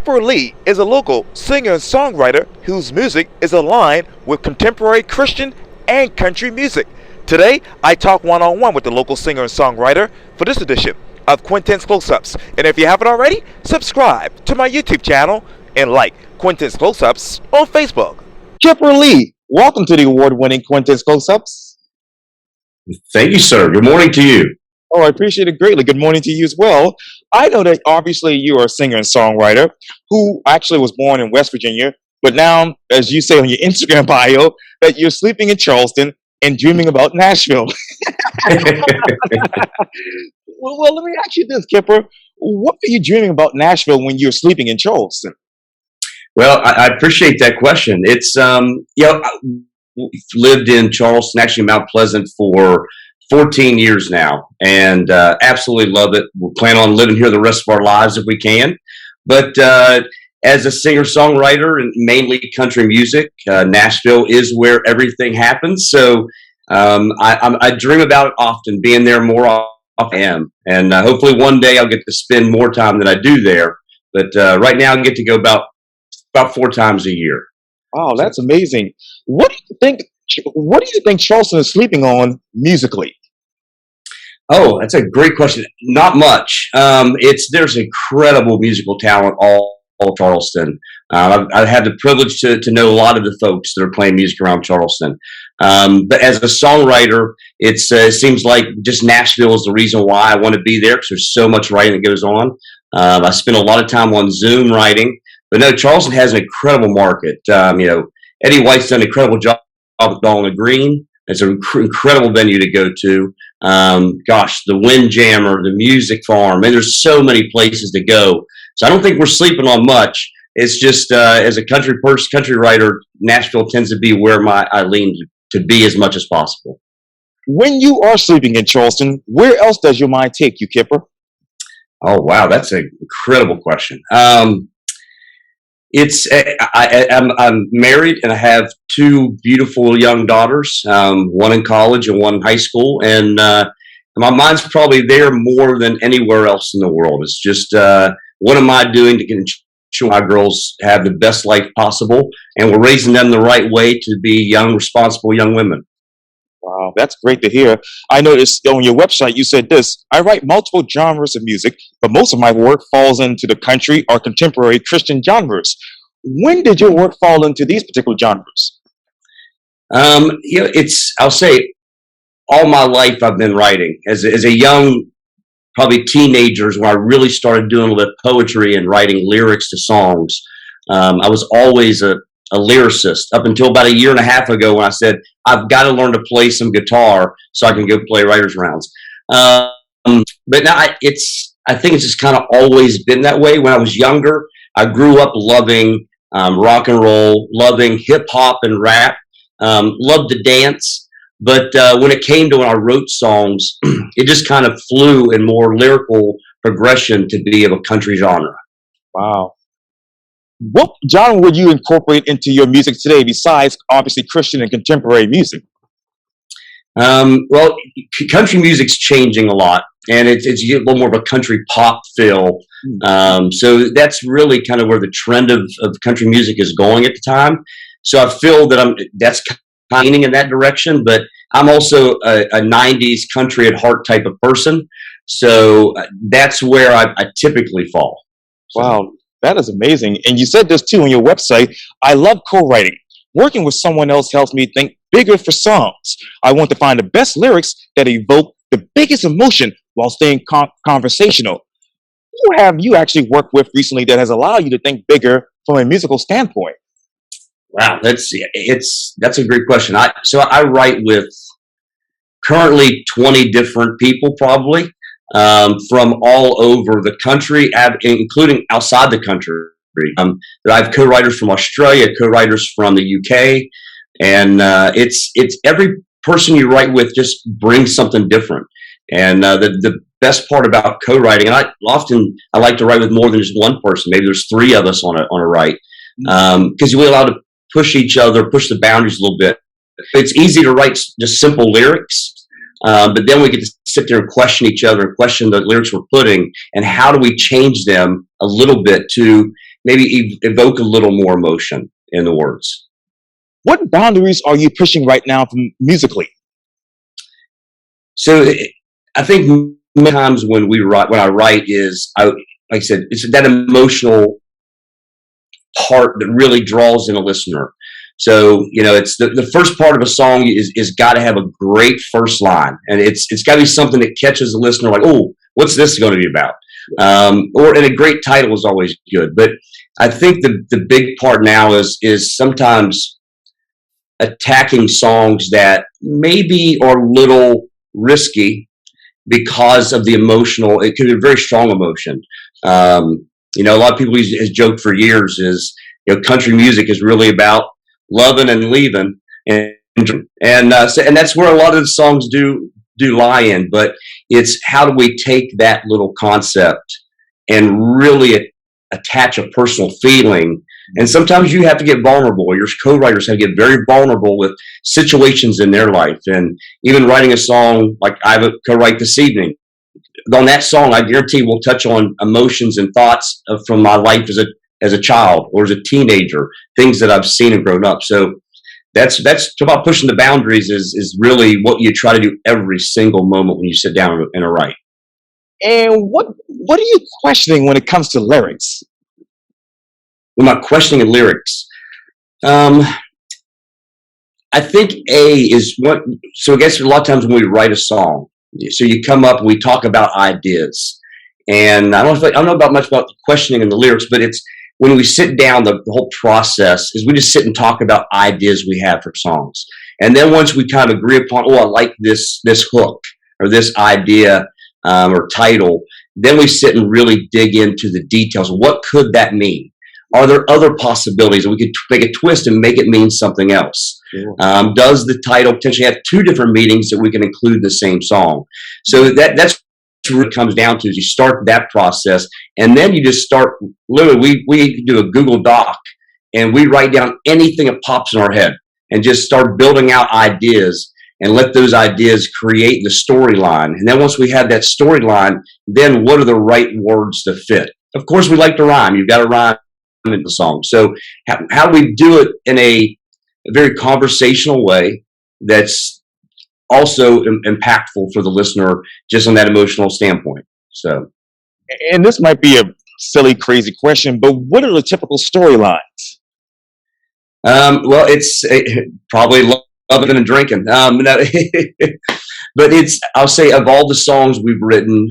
Kipper Lee is a local singer-songwriter whose music is aligned with contemporary Christian and country music. Today, I talk one-on-one with the local singer-songwriter for this edition of Quintin's Close-Ups. And if you haven't already, subscribe to my YouTube channel and like Quintin's Close-Ups on Facebook. Kipper Lee, welcome to the award-winning Quintin's Close-Ups. Thank you, sir. Good morning to you. Oh, I appreciate it greatly. Good morning to you as well. I know that obviously you are a singer and songwriter who actually was born in West Virginia, but now, as you say on your Instagram bio, that you're sleeping in Charleston and dreaming about Nashville. Well, let me ask you this, Kipper. What were you dreaming about Nashville when you were sleeping in Charleston? Well, I appreciate that question. It's, we've lived in Charleston, actually Mount Pleasant, for 14 years now, and absolutely love it. We'll plan on living here the rest of our lives if we can. But as a singer-songwriter and mainly country music, Nashville is where everything happens. So I dream about it often, being there more often than I am. And hopefully one day I'll get to spend more time than I do there. But right now I get to go about 4 times a year. Wow, that's amazing. What do you think Charleston is sleeping on musically? Oh, that's a great question. Not much. There's incredible musical talent all Charleston. I've had the privilege to know a lot of the folks that are playing music around Charleston. But as a songwriter, it seems like just Nashville is the reason why I want to be there, because there's so much writing that goes on. I spend a lot of time on Zoom writing. But no, Charleston has an incredible market. Eddie White's done an incredible job with Ball and the Green. It's an incredible venue to go to. The Windjammer, the Music Farm, and there's so many places to go. So I don't think we're sleeping on much. It's just as a country writer, Nashville tends to be where I lean to be as much as possible. When you are sleeping in Charleston, where else does your mind take you, Kipper? Oh wow, that's an incredible question. I'm married and I have 2 beautiful young daughters, one in college and one in high school, and my mind's probably there more than anywhere else in the world. It's just what am I doing to ensure my girls have the best life possible, and we're raising them the right way to be young, responsible young women. Wow, that's great to hear. I noticed on your website you said this: I write multiple genres of music, but most of my work falls into the country or contemporary Christian genres. When did your work fall into these particular genres? I'll say all my life I've been writing. As a young, probably teenagers, when I really started doing a little poetry and writing lyrics to songs, I was always a lyricist up until about 1.5 years ago when I said, I've got to learn to play some guitar so I can go play writer's rounds. But now I think it's just kind of always been that way. When I was younger, I grew up loving rock and roll, loving hip hop and rap, loved to dance. But when it came to when I wrote songs, it just kind of flew in more lyrical progression to be of a country genre. Wow. What genre would you incorporate into your music today besides obviously Christian and contemporary music? Well, country music's changing a lot, and it's a little more of a country pop feel. So that's really kind of where the trend of country music is going at the time. So I feel that that's kind of leaning in that direction, but I'm also a 90s country at heart type of person. So that's where I typically fall. Wow. That is amazing. And you said this too on your website. I love co-writing. Working with someone else helps me think bigger for songs. I want to find the best lyrics that evoke the biggest emotion while staying conversational. Who have you actually worked with recently that has allowed you to think bigger from a musical standpoint? Wow, that's a great question. I write with currently 20 different people probably. From all over the country, including outside the country. I have co-writers from Australia, co-writers from the UK, and it's every person you write with just brings something different. And the best part about co-writing, and I like to write with more than just one person. Maybe there's 3 of us on a write, because we're allowed to push each other, push the boundaries a little bit. It's easy to write just simple lyrics. But then we get to sit there and question each other and question the lyrics we're putting and how do we change them a little bit to maybe evoke a little more emotion in the words. What boundaries are you pushing right now from musically? So I think many times when I write like I said, it's that emotional part that really draws in a listener. So, it's the first part of a song is got to have a great first line, and it's got to be something that catches the listener like, oh, what's this going to be about? And a great title is always good. But I think the big part now is sometimes attacking songs that maybe are a little risky because of the emotional. It could be a very strong emotion. A lot of people has joked for years is, country music is really about loving and leaving, and that's where a lot of the songs do lie in. But it's how do we take that little concept and really attach a personal feeling. And sometimes you have to get vulnerable. Your co-writers have to get very vulnerable with situations in their life. And even writing a song like I co-write this evening, on that song, I guarantee we'll touch on emotions and thoughts from my life as a child or as a teenager, things that I've seen and grown up. So that's about pushing the boundaries is really what you try to do every single moment when you sit down and write. And what are you questioning when it comes to lyrics? Am I questioning lyrics? I think so I guess a lot of times when we write a song, so you come up and we talk about ideas. And I don't know about much about questioning in the lyrics, but it's when we sit down, the whole process is we just sit and talk about ideas we have for songs. And then once we kind of agree upon, I like this hook or this idea or title, then we sit and really dig into the details. What could that mean? Are there other possibilities? We could make a twist and make it mean something else. Sure. Does the title potentially have two different meanings that we can include in the same song? So that's what it comes down to is you start that process, and then you just start literally we do a Google Doc and we write down anything that pops in our head and just start building out ideas and let those ideas create the storyline. And then once we have that storyline, then what are the right words to fit? Of course, we like to rhyme. You've got to rhyme in the song. So how do we do it in a very conversational way that's also impactful for the listener just on that emotional standpoint? So, and this might be a silly, crazy question, but what are the typical storylines? Well, it's probably loving and drinking. No, but I'll say of all the songs we've written,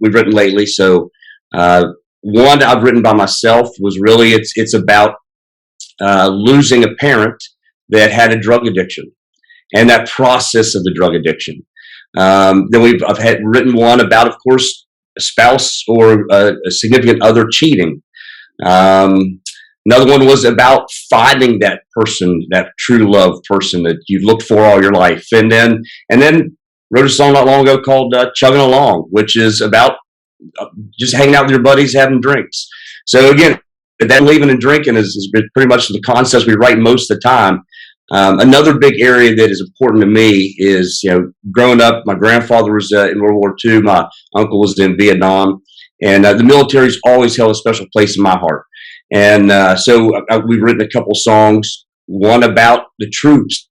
we've written lately. So, one I've written by myself was really it's about losing a parent that had a drug addiction and that process of the drug addiction. Then I've written one about, of course, a spouse or a significant other cheating. Another one was about finding that person, that true love person that you've looked for all your life, and then wrote a song not long ago called "Chugging Along," which is about just hanging out with your buddies, having drinks. So again, that leaving and drinking is pretty much the concepts we write most of the time. Another big area that is important to me is, growing up, my grandfather was in World War II. My uncle was in Vietnam, and the military's always held a special place in my heart. And so we've written a couple songs, one about the troops,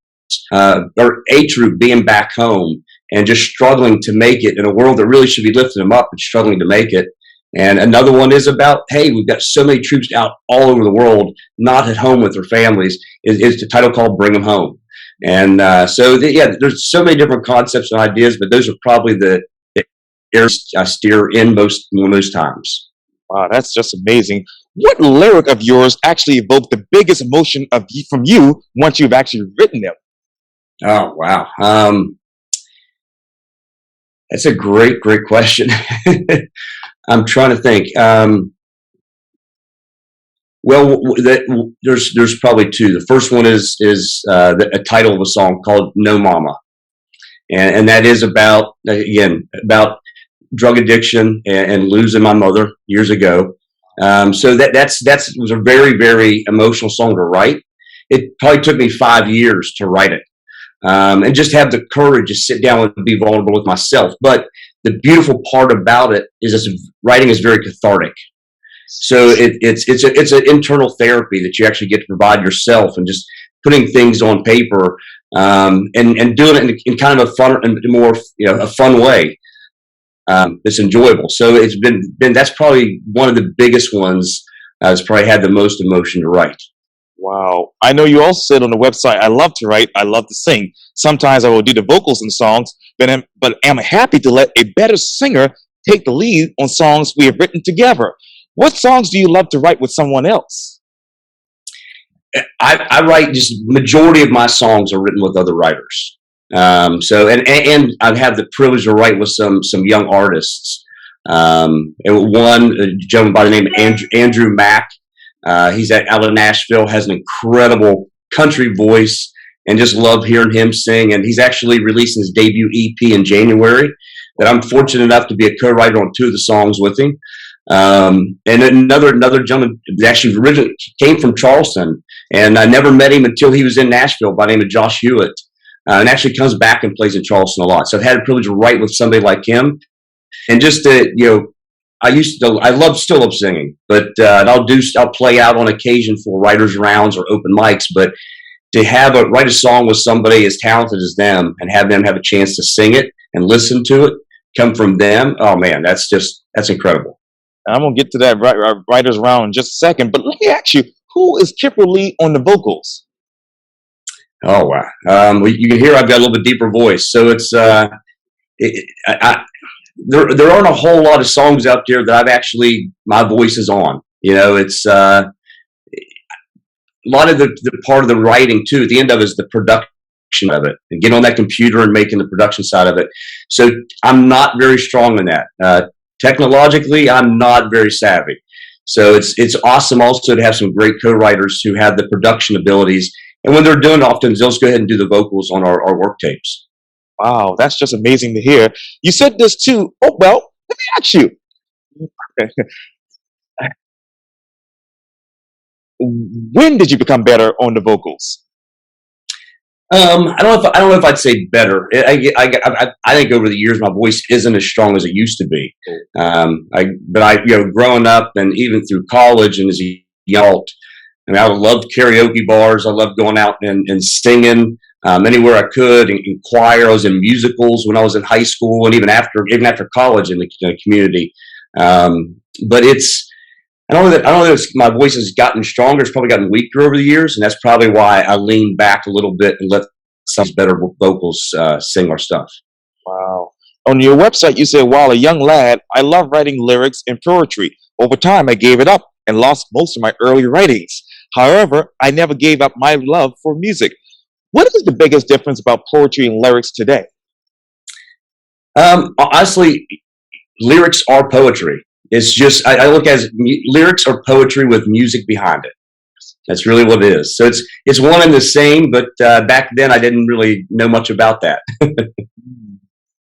or a troop being back home and just struggling to make it in a world that really should be lifting them up and struggling to make it. And another one is about, hey, we've got so many troops out all over the world, not at home with their families. Is the title called "Bring Them Home." And there's so many different concepts and ideas, but those are probably the areas I steer in most times. Wow, that's just amazing. What lyric of yours actually evoked the biggest emotion from you once you've actually written them? Oh, wow. That's a great question. I'm trying to think. There's probably two. The first one is a title of a song called "No Mama," and that is about drug addiction and losing my mother years ago. So that was a very, very emotional song to write. It probably took me 5 years to write it, and just have the courage to sit down and be vulnerable with myself. But the beautiful part about it is writing is very cathartic. So it's an internal therapy that you actually get to provide yourself, and just putting things on paper, and doing it in kind of a fun and more, a fun way. It's enjoyable. So it's been that's probably one of the biggest ones. That's probably had the most emotion to write. Wow. I know you also said on the website, I love to write, I love to sing. Sometimes I will do the vocals in songs, but am happy to let a better singer take the lead on songs we have written together. What songs do you love to write with someone else? I write, just majority of my songs are written with other writers. So and I've had the privilege to write with some young artists. And one, a gentleman by the name of Andrew Mack. He's out of Nashville, has an incredible country voice, and just love hearing him sing. And he's actually releasing his debut EP in January, that I'm fortunate enough to be a co-writer on 2 of the songs with him. And another gentleman that actually originally came from Charleston, and I never met him until he was in Nashville, by the name of Josh Hewitt, and actually comes back and plays in Charleston a lot. So I've had the privilege to write with somebody like him, and just to, still love singing, but I'll play out on occasion for writers' rounds or open mics. But to write a song with somebody as talented as them, and have them have a chance to sing it and listen to it come from them, oh man, that's incredible. I'm going to get to that writer's round in just a second, but let me ask you, who is Kipper Lee on the vocals? Oh, wow. Well, you can hear I've got a little bit deeper voice. So it's, there aren't a whole lot of songs out there that my voice is on. It's a lot of the part of the writing too, at the end of it, is the production of it, and getting on that computer and making the production side of it. So I'm not very strong in that. Technologically, I'm not very savvy. So it's awesome also to have some great co-writers who have the production abilities. And when they're doing it, often they'll just go ahead and do the vocals on our work tapes. Wow, that's just amazing to hear. You said this too. Oh, well, let me ask you. When did you become better on the vocals? I don't know if I'd say better. I think over the years my voice isn't as strong as it used to be. Growing up and even through college and as a young adult, I loved karaoke bars. I loved going out and singing anywhere I could, in choir. I was in musicals when I was in high school, and even after college in the community. But I don't know that my voice has gotten stronger. It's probably gotten weaker over the years, and that's probably why I lean back a little bit and let some better vocals sing our stuff. Wow. On your website, you say, while a young lad, I love writing lyrics and poetry. Over time, I gave it up and lost most of my early writings. However, I never gave up my love for music. What is the biggest difference about poetry and lyrics today? Honestly, lyrics are poetry. It's just, I look at lyrics are poetry with music behind it. That's really what it is. So it's one and the same, but back then I didn't really know much about that.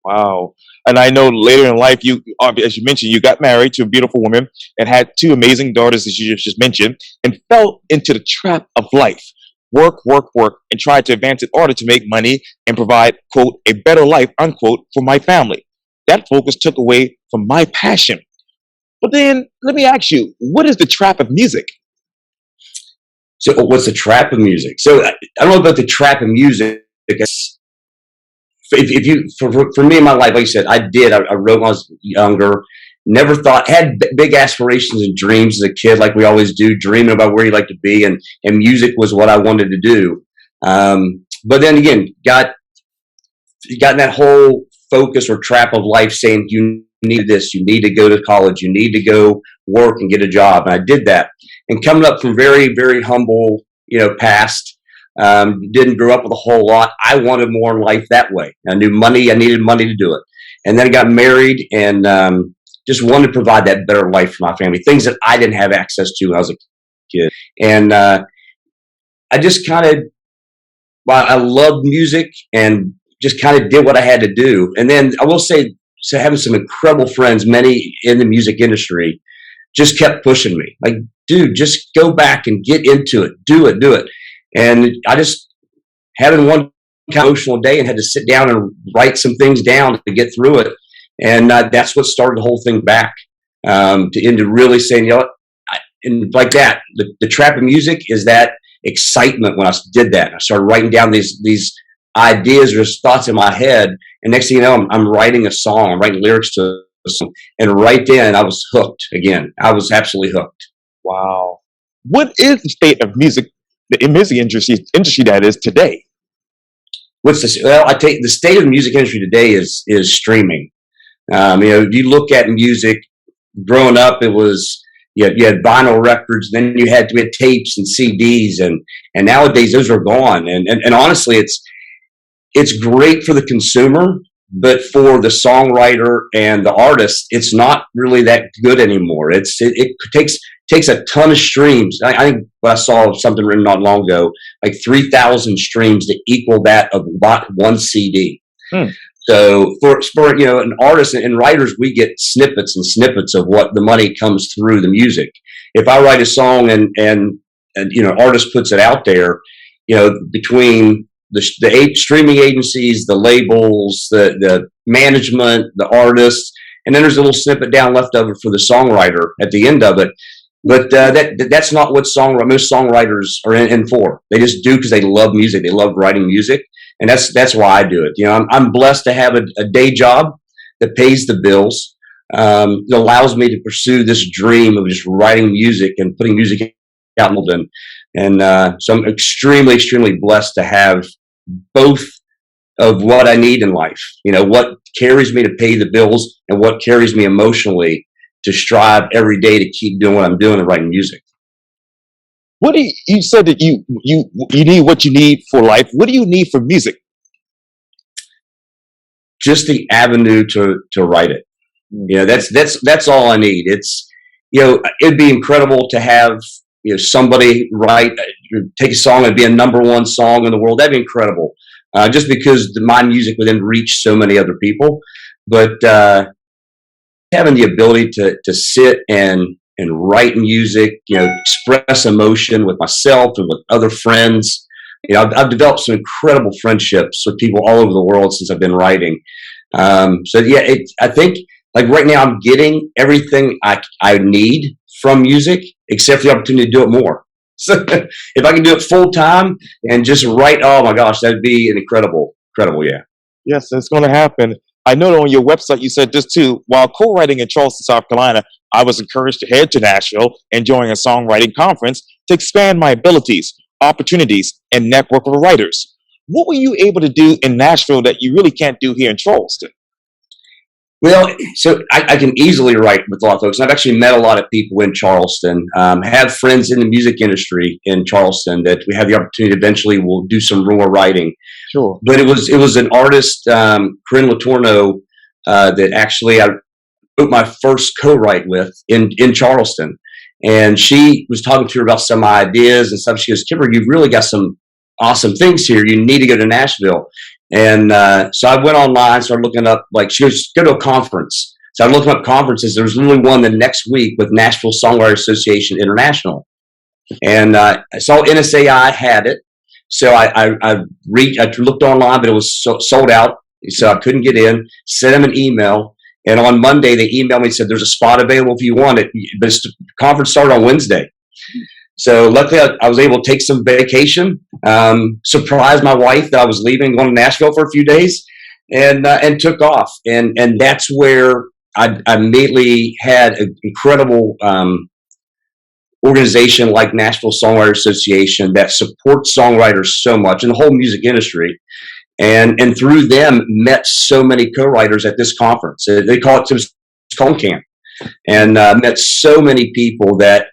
Wow. And I know later in life, as you mentioned, you got married to a beautiful woman and had 2 amazing daughters, as you just mentioned, and fell into the trap of life. Work, work, work, and tried to advance in order to make money and provide, quote, a better life, unquote, for my family. That focus took away from my passion. But then, let me ask you, what is the trap of music? So what's the trap of music? So I don't know about the trap of music, because for me in my life, like you said, I wrote when I was younger, never had big aspirations and dreams as a kid, like we always do, dreaming about where you like to be, and music was what I wanted to do. But then again, got in that whole focus or trap of life saying, you need this, you need to go to college, you need to go work and get a job. And I did that. And coming up from very, very humble, past, didn't grow up with a whole lot. I wanted more in life that way. I needed money to do it. And then I got married and just wanted to provide that better life for my family, things that I didn't have access to when I was a kid. And I just I loved music and just kind of did what I had to do. And then I will say, so having some incredible friends, many in the music industry, just kept pushing me. Like, dude, just go back and get into it. Do it. And I just having one kind of emotional day and had to sit down and write some things down to get through it. And that's what started the whole thing back into really saying, you know what, and like that, the trap of music is that excitement when I did that. I started writing down these ideas or thoughts in my head, and next thing you know, I'm writing a song. I'm writing lyrics to a song, and right then I was hooked again. I was absolutely hooked. Wow. What is the state of music, the music industry that is today? What's this? Well, I take the state of the music industry today is streaming. If you look at music, growing up, it was you had vinyl records, then we had tapes and CDs, and nowadays those are gone. And honestly, it's great for the consumer, but for the songwriter and the artist, it's not really that good anymore. It takes a ton of streams. I think I saw something written not long ago, like 3,000 streams to equal that of one CD. So for an artist and writers, we get snippets and snippets of what the money comes through the music. If I write a song and artist puts it out there, between the streaming agencies, the labels, the management, the artists, and then there's a little snippet down left over for the songwriter at the end of it. But that's not what most songwriters are in for. They just do because they love music. They love writing music. And that's why I do it. I'm blessed to have a day job that pays the bills. It allows me to pursue this dream of just writing music and putting music out. And so I'm extremely, extremely blessed to have both of what I need in life. What carries me to pay the bills and what carries me emotionally to strive every day to keep doing what I'm doing and writing music. What do you said that you need what you need for life. What do you need for music? Just the avenue to write it. That's all I need. It's it'd be incredible to have somebody take a song and be a #1 song in the world. That'd be incredible. Just because my music would then reach so many other people, but having the ability to sit and write music, express emotion with myself and with other friends. I've developed some incredible friendships with people all over the world since I've been writing. I think like right now I'm getting everything I need from music, except for the opportunity to do it more. So if I can do it full time and just write, oh my gosh, that'd be an incredible, yeah. Yes, it's going to happen. I know on your website you said this too. While co-writing in Charleston, South Carolina, I was encouraged to head to Nashville and join a songwriting conference to expand my abilities, opportunities, and network of writers. What were you able to do in Nashville that you really can't do here in Charleston? Well, so I can easily write with a lot of folks. I've actually met a lot of people in Charleston, have friends in the music industry in Charleston that we have the opportunity eventually we'll do some more writing. Sure. But it was an artist, Corinne Letourneau, that actually I wrote my first co-write with in Charleston. And she was talking to her about some ideas and stuff. She goes, Kipper, you've really got some awesome things here. You need to go to Nashville. And so I went online, started looking up, she goes, go to a conference. So I looked up conferences. There was literally one the next week with Nashville Songwriter Association International. And I saw NSAI had it. So I looked online, but it was sold out. So I couldn't get in, sent them an email. And on Monday, they emailed me and said, there's a spot available if you want it. But the conference started on Wednesday. So luckily, I was able to take some vacation, surprise my wife that I was leaving, going to Nashville for a few days, and took off. And that's where I immediately had an incredible organization like Nashville Songwriter Association that supports songwriters so much in the whole music industry. And through them, met so many co-writers at this conference. They call it Song Camp. And met so many people that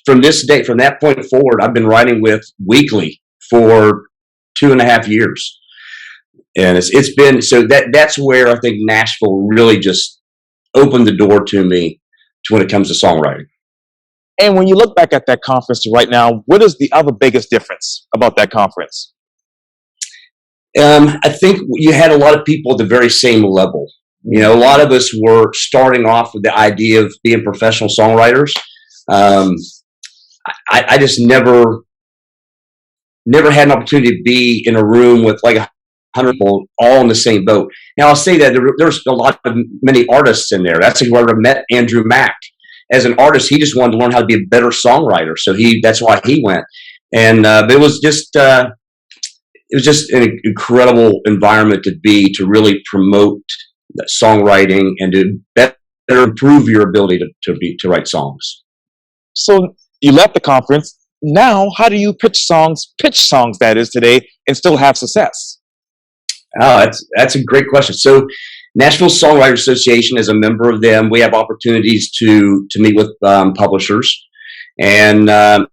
from that point forward, I've been writing with weekly for 2.5 years. And it's been, so that's where I think Nashville really just opened the door to me to when it comes to songwriting. And when you look back at that conference to right now, what is the other biggest difference about that conference? I think you had a lot of people at the very same level. A lot of us were starting off with the idea of being professional songwriters. I just never had an opportunity to be in a room with 100 people all in the same boat. Now I'll say that there's many artists in there. That's where I met Andrew Mack. as an artist, he just wanted to learn how to be a better songwriter. So that's why he went. And but it was just an incredible environment to really promote songwriting and to better improve your ability to write songs. So you left the conference. Now, how do you pitch songs that is today, and still have success? Oh, that's a great question. So Nashville Songwriter Association, as a member of them, we have opportunities to meet with publishers. And I've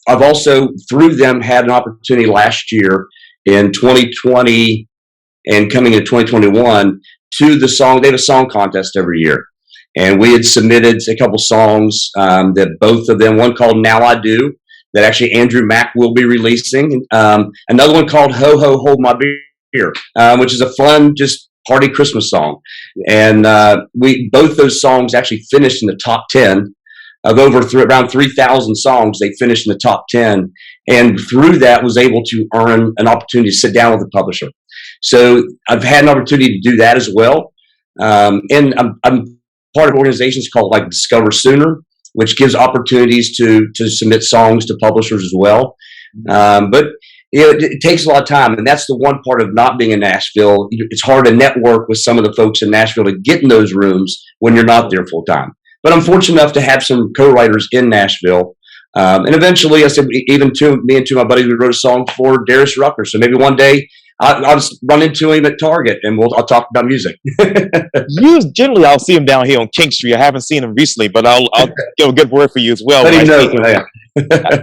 also, through them, had an opportunity last year in 2020 and coming in 2021 to they have a song contest every year. And we had submitted a couple songs that both of them, one called Now I Do, that actually Andrew Mack will be releasing. Another one called Ho Ho Hold My Beer, which is a fun, just party Christmas song. And both those songs actually finished in the top 10 of around 3,000 songs. They finished in the top 10. And through that was able to earn an opportunity to sit down with the publisher. So I've had an opportunity to do that as well. And I'm part of organizations called like Discover Sooner, which gives opportunities to submit songs to publishers as well. But it takes a lot of time, and that's the one part of not being in Nashville. It's hard to network with some of the folks in Nashville to get in those rooms when you're not there full time. But I'm fortunate enough to have some co-writers in Nashville. And eventually, I said, even me and two of my buddies, we wrote a song for Darius Rucker. So maybe one day I'll just run into him at Target and I'll talk about music. Generally, I'll see him down here on King Street. I haven't seen him recently, but I'll give a good word for you as well. Let him know.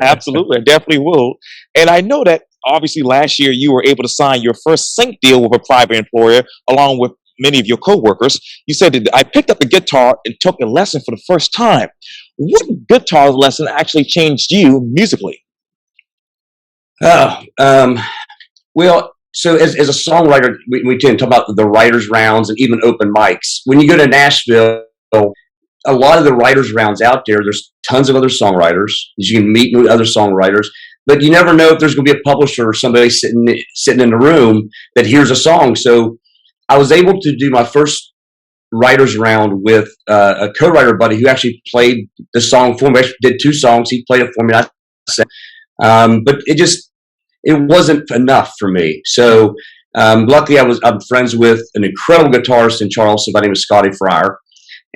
Absolutely, I definitely will. And I know that obviously last year you were able to sign your first sync deal with a private employer along with many of your coworkers. You said that I picked up a guitar and took a lesson for the first time. What guitar lesson actually changed you musically? Well, so as a songwriter, we tend to talk about the writers' rounds and even open mics. When you go to Nashville, a lot of the writers' rounds out there's tons of other songwriters. You can meet with other songwriters, but you never know if there's going to be a publisher or somebody sitting in the room that hears a song. So I was able to do my first writers' round with a co-writer buddy who actually played the song for me. I did 2 songs. He played it for me. I sang. But it wasn't enough for me. So luckily I'm friends with an incredible guitarist in Charleston by the name of Scotty Fryer.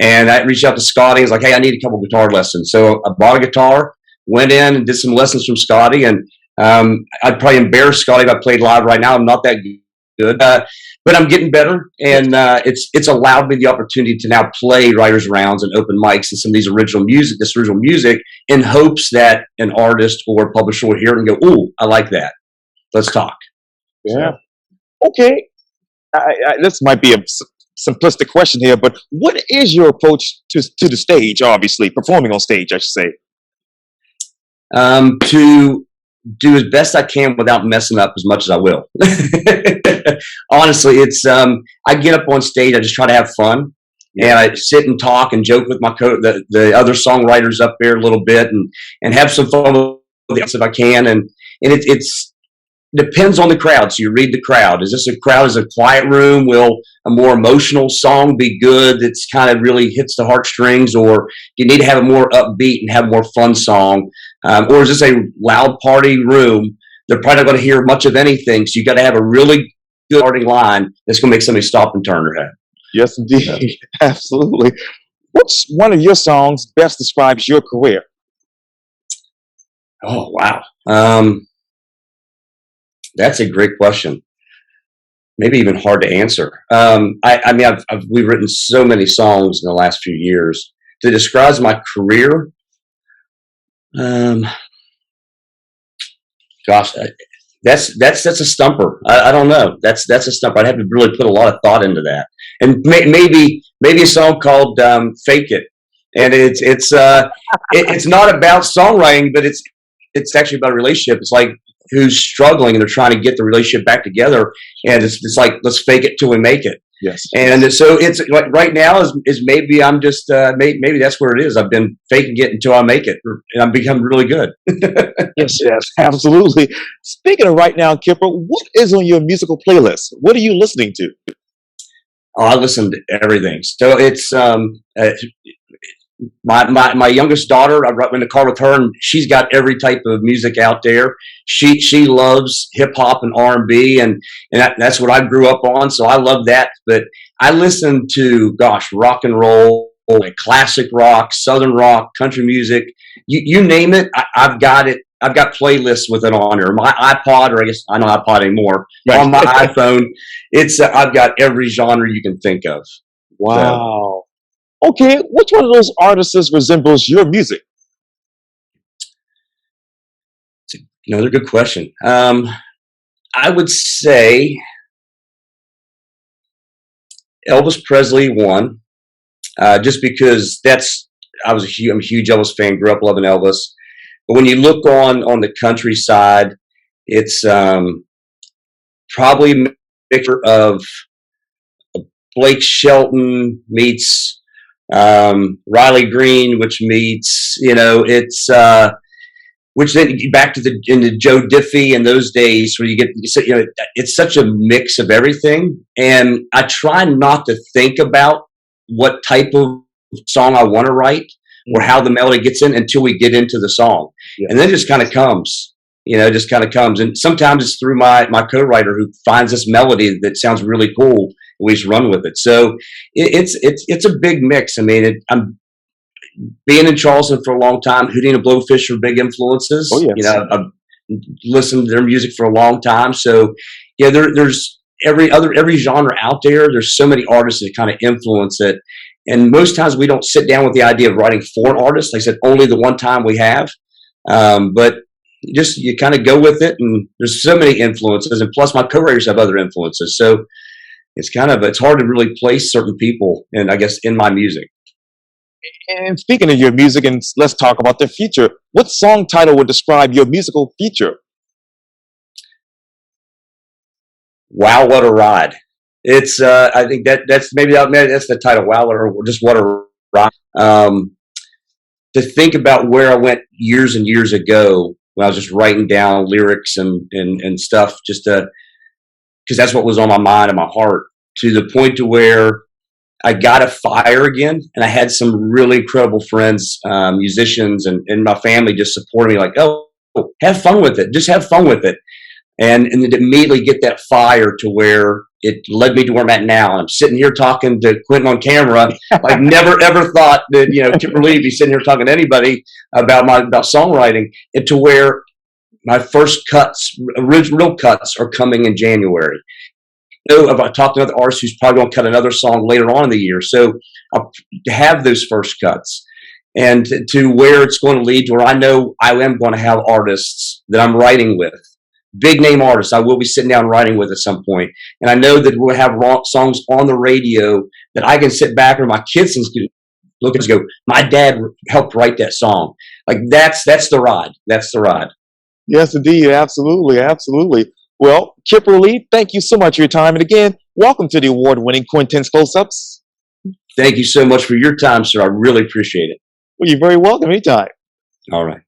And I reached out to Scotty. I was like, hey, I need a couple guitar lessons. So I bought a guitar, went in and did some lessons from Scotty. And I'd probably embarrass Scotty if I played live right now. I'm not that good. But I'm getting better. And it's allowed me the opportunity to now play writers' rounds and open mics and some of this original music in hopes that an artist or publisher will hear it and go, ooh, I like that. Let's talk. Yeah. Okay. This might be a simplistic question here, but what is your approach to the stage, obviously, performing on stage, I should say? To do as best I can without messing up as much as I will. Honestly, it's I get up on stage, I just try to have fun. And I sit and talk and joke with the other songwriters up there a little bit and have some fun with it if I can. And it's depends on the crowd. So you read the crowd. Is this a crowd? Is a quiet room? Will a more emotional song be good? That's kind of really hits the heartstrings, or you need to have a more upbeat and have a more fun song? Or is this a loud party room? They're probably not going to hear much of anything. So you got to have a really good starting line that's going to make somebody stop and turn their head. Yes, indeed. Yeah. Absolutely. Which one of your songs best describes your career? Oh, wow. That's a great question. Maybe even hard to answer. I mean, we've written so many songs in the last few years. To describe my career, gosh, that's a stumper. I don't know. That's a stumper. I'd have to really put a lot of thought into that. And maybe a song called "Fake It," and it's not about songwriting, but it's actually about a relationship. It's like who's struggling and they're trying to get the relationship back together, and it's like, let's fake it till we make it. Yes. And so it's like right now is maybe I'm just maybe that's where it is. I've been faking it until I make it, and I'm becoming really good. Yes, absolutely. Speaking of right now, Kipper, what is on your musical playlist? What are you listening to? Oh, I listen to everything. So it's my youngest daughter, I ride in the car with her, and she's got every type of music out there. She loves hip hop and R&B, and that's what I grew up on. So I love that. But I listen to, gosh, rock and roll, like classic rock, southern rock, country music. You name it, I've got it. I've got playlists with it on there. My iPod, or I guess I don't have iPod anymore. Right. On my iPhone, I've got every genre you can think of. Wow. So. Okay, which one of those artists resembles your music? It's another good question. I would say Elvis Presley won, just because I'm a huge Elvis fan. Grew up loving Elvis. But when you look on the countryside, it's probably a mixture of Blake Shelton meets Riley Green, which meets, it's which then back to the Joe Diffie and those days where it's such a mix of everything. And I try not to think about what type of song I want to write or how the melody gets in until we get into the song. Yeah. And then it just kind of comes, And sometimes it's through my co-writer who finds this melody that sounds really cool, and we just run with it. So it's a big mix. I mean, I'm being in Charleston for a long time. Hootie and the Blowfish are big influences. Oh, yes. I've listened to their music for a long time. So yeah, there's every genre out there. There's so many artists that kind of influence it. And most times we don't sit down with the idea of writing for an artist. Like I said, only the one time we have. But you kind of go with it, and there's so many influences. And plus my co-writers have other influences. So it's hard to really place certain people, and I guess, in my music. And speaking of your music, and let's talk about the future. What song title would describe your musical future? Wow, what a ride! It's I think that's maybe that's the title. Wow, or just what a ride. To think about where I went years and years ago when I was just writing down lyrics and stuff, just because that's what was on my mind and my heart, to the point to where I got a fire again, and I had some really incredible friends, musicians, and my family just supporting me, like, oh, have fun with it. Just have fun with it. And then immediately get that fire to where it led me to where I'm at now. And I'm sitting here talking to Quintin on camera. Like, never ever thought that, Kipper Lee would be sitting here talking to anybody about songwriting, and to where my first cuts, original cuts, are coming in January. I've talked to another artist who's probably going to cut another song later on in the year. So I'll have those first cuts, and to where it's going to lead to where I know I am going to have artists that I'm writing with, big name artists I will be sitting down writing with at some point. And I know that we'll have songs on the radio that I can sit back, or my kids can look and go, my dad helped write that song. Like, that's the ride. That's the ride. Yes, indeed. Absolutely. Absolutely. Well, Kipper Lee, thank you so much for your time. And again, welcome to the award-winning Quintin's Close-Ups. Thank you so much for your time, sir. I really appreciate it. Well, you're very welcome anytime. All right.